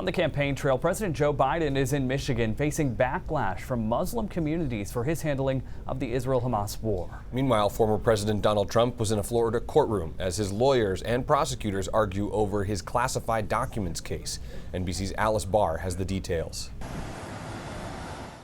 On the campaign trail, President Joe Biden is in Michigan facing backlash from Muslim communities for his handling of the Israel-Hamas war. Meanwhile, former President Donald Trump was in a Florida courtroom as his lawyers and prosecutors argue over his classified documents case. NBC's Alice Barr has the details.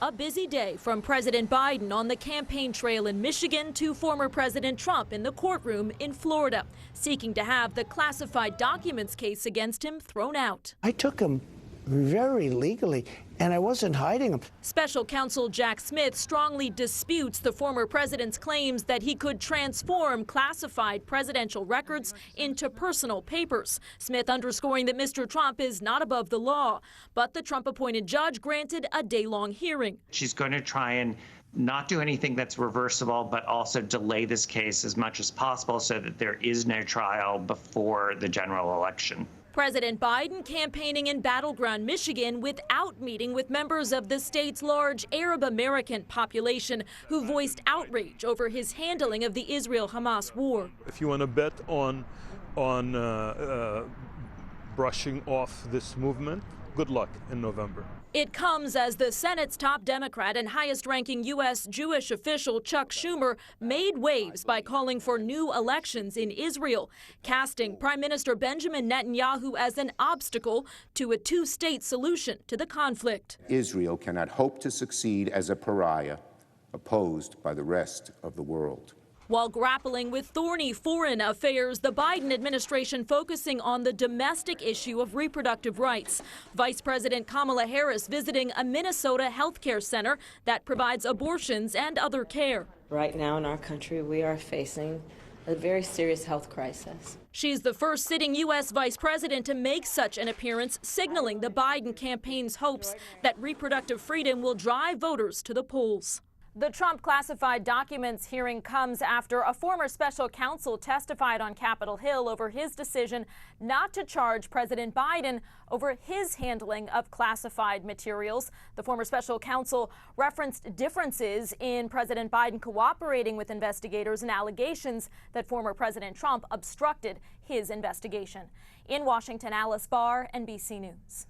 A busy day from President Biden on the campaign trail in Michigan to former President Trump in the courtroom in Florida, seeking to have the classified documents case against him thrown out. I took him very legally, and I wasn't hiding them. Special counsel Jack Smith strongly disputes the former president's claims that he could transform classified presidential records into personal papers. Smith underscoring that Mr. Trump is not above the law, but the Trump-appointed judge granted a day-long hearing. She's going to try and not do anything that's reversible, but also delay this case as much as possible so that there is no trial before the general election. President Biden campaigning in battleground Michigan without meeting with members of the state's large Arab American population who voiced outrage over his handling of the Israel-Hamas war. If you want to bet on brushing off this movement, good luck in November. It comes as the Senate's top Democrat and highest-ranking U.S. Jewish official Chuck Schumer made waves by calling for new elections in Israel, casting Prime Minister Benjamin Netanyahu as an obstacle to a two-state solution to the conflict. Israel cannot hope to succeed as a pariah opposed by the rest of the world. While grappling with thorny foreign affairs, the Biden administration focusing on the domestic issue of reproductive rights. Vice President Kamala Harris visiting a Minnesota healthcare center that provides abortions and other care. Right now in our country, we are facing a very serious health crisis. She's the first sitting U.S. vice president to make such an appearance, signaling the Biden campaign's hopes that reproductive freedom will drive voters to the polls. The Trump classified documents hearing comes after a former special counsel testified on Capitol Hill over his decision not to charge President Biden over his handling of classified materials. The former special counsel referenced differences in President Biden cooperating with investigators and allegations that former President Trump obstructed his investigation. In Washington, Alice Barr, NBC News.